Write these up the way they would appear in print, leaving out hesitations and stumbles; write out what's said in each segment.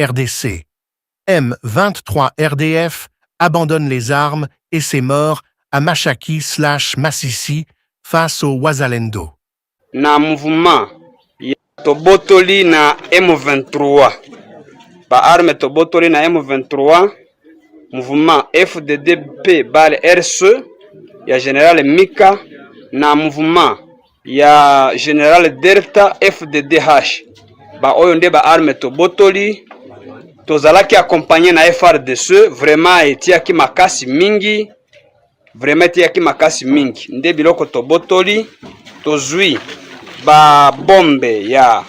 RDC. M23 RDF abandonne les armes et ses morts à Machaki/Masisi face au Wazalendo. Na mouvement ya tobotoli na M23 baarme tobotoli na M23 mouvement FDDP bale RSE ya General Mika na mouvement ya General Delta FDDH ba oyo nde baarme tobotoli tozalaki accompagné na FRDC vraiment etiaki makasi mingi nde biloko tobotoli tozwi ba bombe ya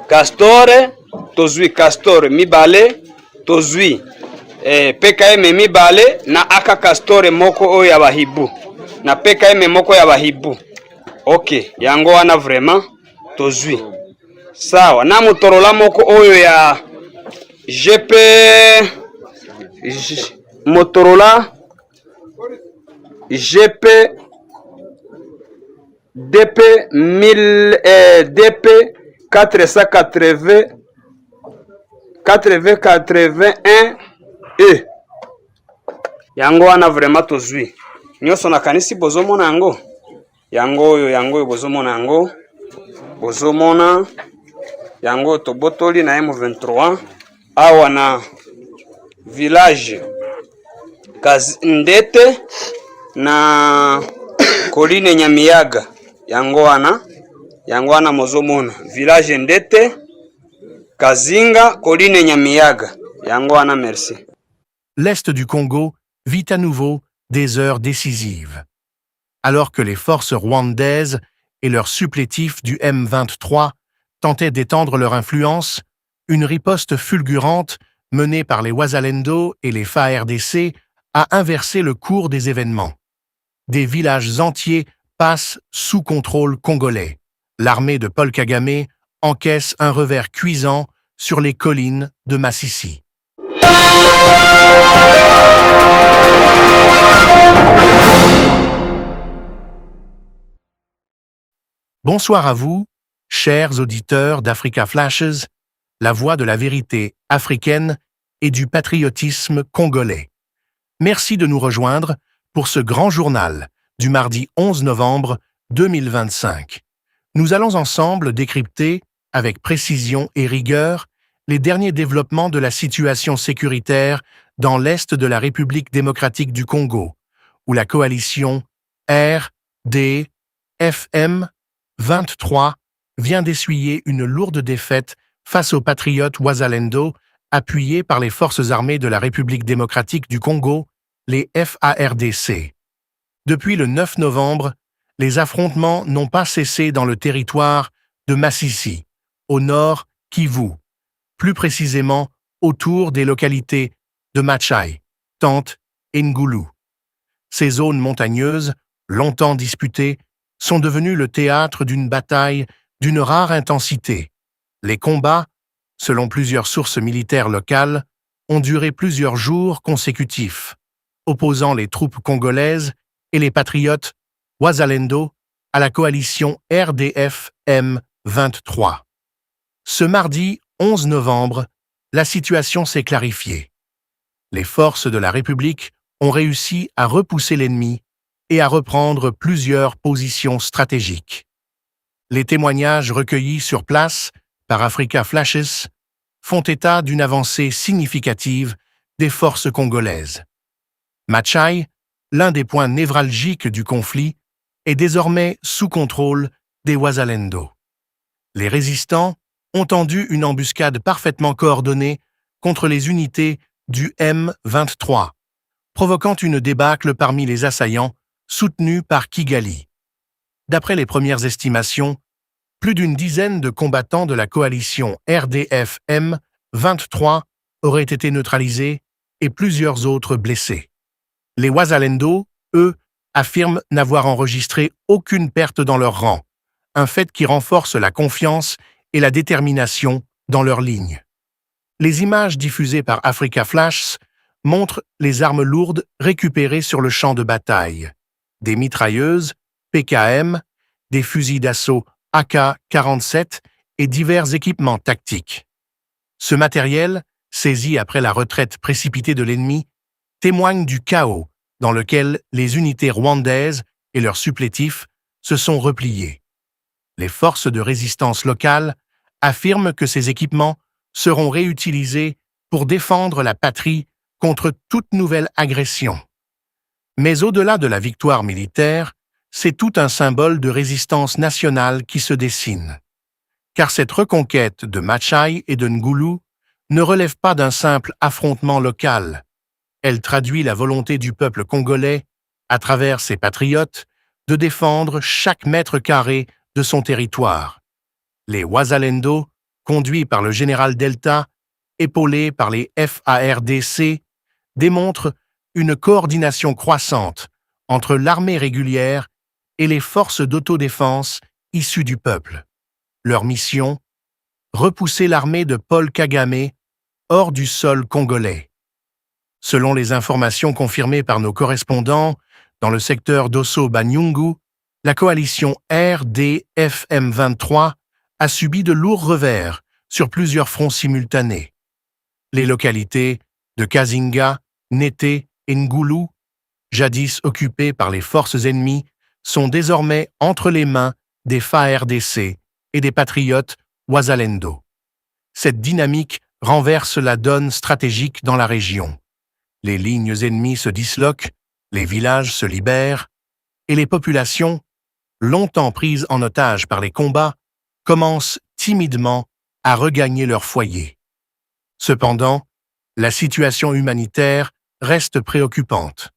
Castore tozwi Castore mibale tozwi PKM mibale na aka Castore moko oyo ya bahibu na PKM moko ya bahibu. Ok, yango wana vraiment tozwi sawa na motorola moko oyo ya GP Motorola GP DP 1000 DP 480 81 E yango wana vraiment tozwi nyonso nakanisi bozomona yango oyo bozomona yango tobotoli na M23 awa na village Ndete na Koline Nyamiyaga yango wana mozomona village Ndete Kazinga Koline Nyamiyaga yango wana merci. L'Est du Congo vit à nouveau des heures décisives. Alors que les forces rwandaises et leurs supplétifs du M23 tentaient d'étendre leur influence, une riposte fulgurante menée par les Wazalendo et les FARDC a inversé le cours des événements. Des villages entiers passent sous contrôle congolais. L'armée de Paul Kagame encaisse un revers cuisant sur les collines de Masisi. Bonsoir à vous, chers auditeurs d'Africa Flashes, la voix de la vérité africaine et du patriotisme congolais. Merci de nous rejoindre pour ce grand journal du mardi 11 novembre 2025. Nous allons ensemble décrypter, avec précision et rigueur, les derniers développements de la situation sécuritaire dans l'Est de la République démocratique du Congo, où la coalition RDFM 23 vient d'essuyer une lourde défaite face aux patriotes Wazalendo, appuyés par les forces armées de la République démocratique du Congo, les FARDC. Depuis le 9 novembre, les affrontements n'ont pas cessé dans le territoire de Masisi, au nord Kivu, plus précisément autour des localités de Machai, Tante et Ngulu. Ces zones montagneuses, longtemps disputées, sont devenues le théâtre d'une bataille d'une rare intensité. Les combats, selon plusieurs sources militaires locales, ont duré plusieurs jours consécutifs, opposant les troupes congolaises et les patriotes Wazalendo à la coalition RDF-M23. Ce mardi 11 novembre, la situation s'est clarifiée. Les forces de la République ont réussi à repousser l'ennemi et à reprendre plusieurs positions stratégiques. Les témoignages recueillis sur place par Africa Flashes font état d'une avancée significative des forces congolaises. Machai, l'un des points névralgiques du conflit, est désormais sous contrôle des Wazalendo. Les résistants ont tendu une embuscade parfaitement coordonnée contre les unités du M23, provoquant une débâcle parmi les assaillants soutenus par Kigali. D'après les premières estimations, plus d'une dizaine de combattants de la coalition RDF-M23 auraient été neutralisés et plusieurs autres blessés. Les Wazalendo, eux, affirment n'avoir enregistré aucune perte dans leur rang, un fait qui renforce la confiance et la détermination dans leurs lignes. Les images diffusées par Africa Flash montrent les armes lourdes récupérées sur le champ de bataille. Des mitrailleuses, PKM, des fusils d'assaut AK-47 et divers équipements tactiques. Ce matériel, saisi après la retraite précipitée de l'ennemi, témoigne du chaos dans lequel les unités rwandaises et leurs supplétifs se sont repliés. Les forces de résistance locales affirment que ces équipements seront réutilisés pour défendre la patrie contre toute nouvelle agression. Mais au-delà de la victoire militaire, c'est tout un symbole de résistance nationale qui se dessine. Car cette reconquête de Machai et de Ngulu ne relève pas d'un simple affrontement local. Elle traduit la volonté du peuple congolais, à travers ses patriotes, de défendre chaque mètre carré de son territoire. Les Wazalendo, conduits par le général Delta, épaulés par les FARDC, démontrent une coordination croissante entre l'armée régulière et les forces d'autodéfense issues du peuple. Leur mission, repousser l'armée de Paul Kagame hors du sol congolais. Selon les informations confirmées par nos correspondants, dans le secteur d'Osso-Banyungu, la coalition RDFM23 a subi de lourds revers sur plusieurs fronts simultanés. Les localités de Kazinga, Nete et Ngulu, jadis occupées par les forces ennemies, sont désormais entre les mains des FARDC et des patriotes Wazalendo. Cette dynamique renverse la donne stratégique dans la région. Les lignes ennemies se disloquent, les villages se libèrent, et les populations, longtemps prises en otage par les combats, commencent timidement à regagner leur foyer. Cependant, la situation humanitaire reste préoccupante.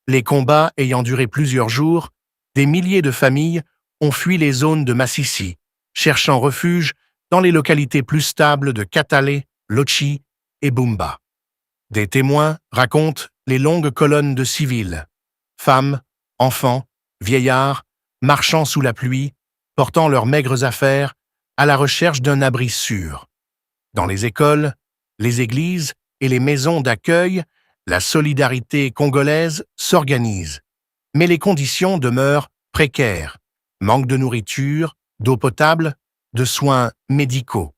Les combats ayant duré plusieurs jours, des milliers de familles ont fui les zones de Masisi, cherchant refuge dans les localités plus stables de Katale, Lochi et Bumba. Des témoins racontent les longues colonnes de civils, femmes, enfants, vieillards, marchant sous la pluie, portant leurs maigres affaires à la recherche d'un abri sûr. Dans les écoles, les églises et les maisons d'accueil, la solidarité congolaise s'organise. Mais les conditions demeurent précaires. Manque de nourriture, d'eau potable, de soins médicaux.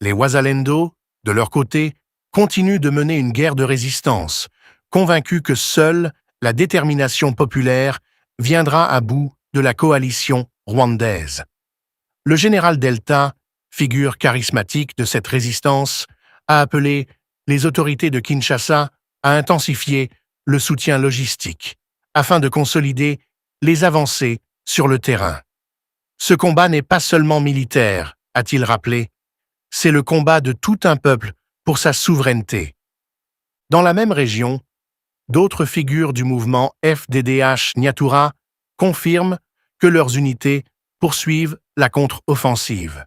Les Wazalendo, de leur côté, continuent de mener une guerre de résistance, convaincus que seule la détermination populaire viendra à bout de la coalition rwandaise. Le général Delta, figure charismatique de cette résistance, a appelé les autorités de Kinshasa à intensifier le soutien logistique, afin de consolider les avancées sur le terrain. Ce combat n'est pas seulement militaire, a-t-il rappelé, c'est le combat de tout un peuple pour sa souveraineté. Dans la même région, d'autres figures du mouvement FDDH-Nyatura confirment que leurs unités poursuivent la contre-offensive.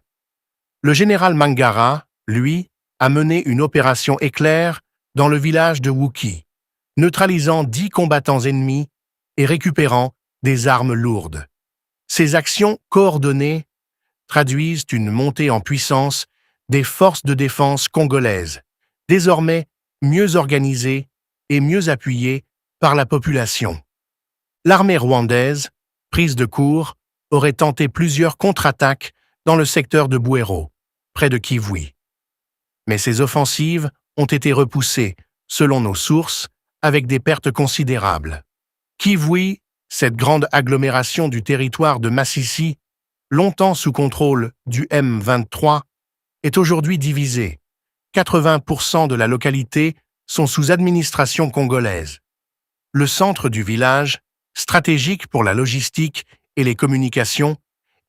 Le général Mangara, lui, a mené une opération éclair dans le village de Wuki, neutralisant 10 combattants ennemis et récupérant des armes lourdes. Ces actions coordonnées traduisent une montée en puissance des forces de défense congolaises, désormais mieux organisées et mieux appuyées par la population. L'armée rwandaise, prise de court, aurait tenté plusieurs contre-attaques dans le secteur de Bouéro, près de Kivuy. Mais ces offensives ont été repoussées, selon nos sources, avec des pertes considérables. Kivuy, cette grande agglomération du territoire de Masisi, longtemps sous contrôle du M23, est aujourd'hui divisée. 80% de la localité sont sous administration congolaise. Le centre du village, stratégique pour la logistique et les communications,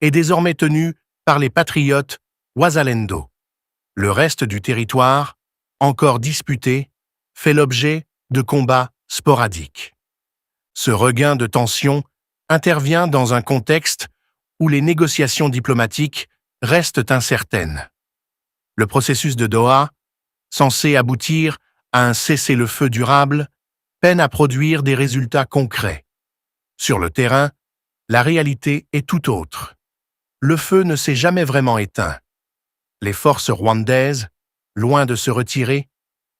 est désormais tenu par les patriotes Wazalendo. Le reste du territoire, encore disputé, fait l'objet de combats sporadiques. Ce regain de tension intervient dans un contexte où les négociations diplomatiques restent incertaines. Le processus de Doha, censé aboutir à un cessez-le-feu durable, peine à produire des résultats concrets. Sur le terrain, la réalité est tout autre. Le feu ne s'est jamais vraiment éteint. Les forces rwandaises, loin de se retirer,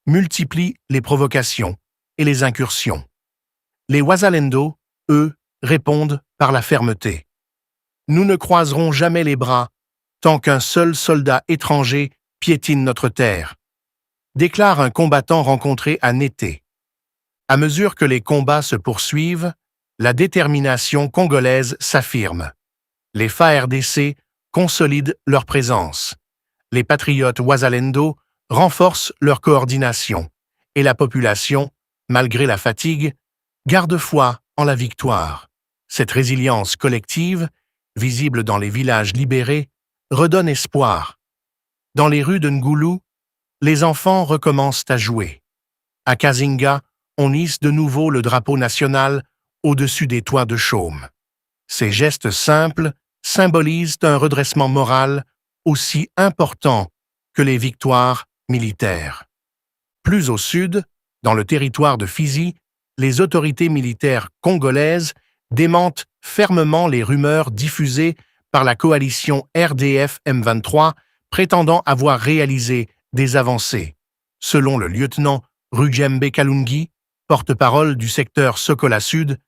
multiplient les provocations et les incursions. Les Wazalendo, eux, répondent par la fermeté. Nous ne croiserons jamais les bras tant qu'un seul soldat étranger piétine notre terre, déclare un combattant rencontré à Nété. À mesure que les combats se poursuivent, la détermination congolaise s'affirme. Les FARDC consolident leur présence. Les patriotes Wazalendo renforcent leur coordination. Et la population, malgré la fatigue, garde foi en la victoire. Cette résilience collective, visible dans les villages libérés, redonne espoir. Dans les rues de Ngoulou, les enfants recommencent à jouer. À Kazinga, on hisse de nouveau le drapeau national au-dessus des toits de chaume. Ces gestes simples symbolisent un redressement moral aussi important que les victoires militaires. Plus au sud, dans le territoire de Fizi, les autorités militaires congolaises démentent fermement les rumeurs diffusées par la coalition RDF-M23 prétendant avoir réalisé des avancées. Selon le lieutenant Rugembe Kalungi, porte-parole du secteur Sokola Sud,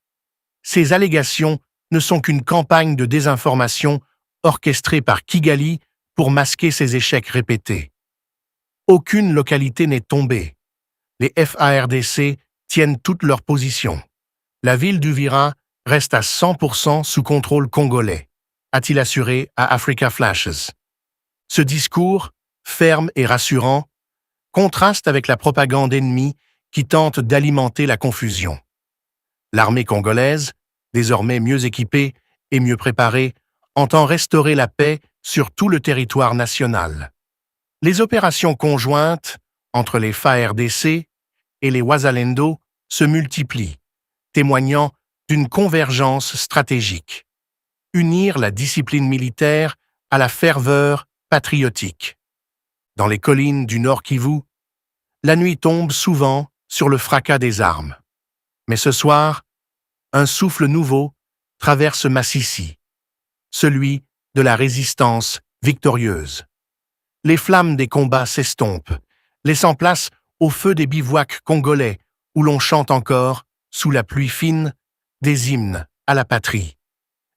ces allégations ne sont qu'une campagne de désinformation orchestrée par Kigali pour masquer ses échecs répétés. Aucune localité n'est tombée. Les FARDC tiennent toutes leurs positions. La ville d'Uvira reste à 100% sous contrôle congolais, a-t-il assuré à Africa Flashes. Ce discours, ferme et rassurant, contraste avec la propagande ennemie qui tente d'alimenter la confusion. L'armée congolaise, désormais mieux équipée et mieux préparée, entend restaurer la paix sur tout le territoire national. Les opérations conjointes entre les FARDC et les Wazalendo se multiplient, témoignant d'une convergence stratégique. Unir la discipline militaire à la ferveur patriotique. Dans les collines du Nord Kivu, la nuit tombe souvent sur le fracas des armes. Mais ce soir, un souffle nouveau traverse Massissi, celui de la résistance victorieuse. Les flammes des combats s'estompent, laissant place au feu des bivouacs congolais où l'on chante encore, sous la pluie fine, des hymnes à la patrie.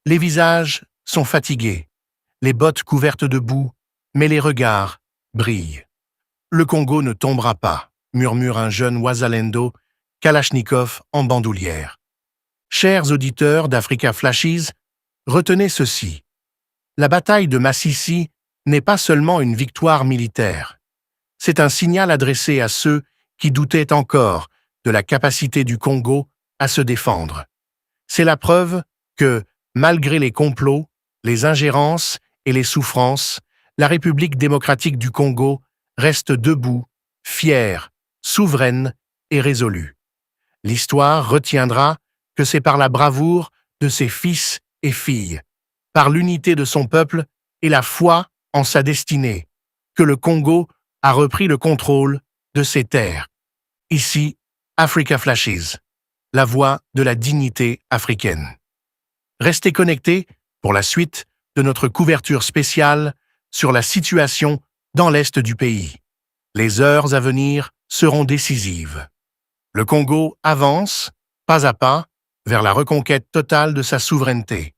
Les visages sont fatigués, les bottes couvertes de boue, mais les regards brillent. Le Congo ne tombera pas, murmure un jeune Wazalendo, Kalachnikov en bandoulière. Chers auditeurs d'Africa Flashes, retenez ceci. La bataille de Massissi n'est pas seulement une victoire militaire. C'est un signal adressé à ceux qui doutaient encore de la capacité du Congo à se défendre. C'est la preuve que, malgré les complots, les ingérences et les souffrances, la République démocratique du Congo reste debout, fière, souveraine et résolue. L'histoire retiendra que c'est par la bravoure de ses fils et filles, par l'unité de son peuple et la foi en sa destinée, que le Congo a repris le contrôle de ses terres. Ici, Africa Flashes, la voix de la dignité africaine. Restez connectés pour la suite de notre couverture spéciale sur la situation dans l'est du pays. Les heures à venir seront décisives. Le Congo avance, pas à pas, vers la reconquête totale de sa souveraineté.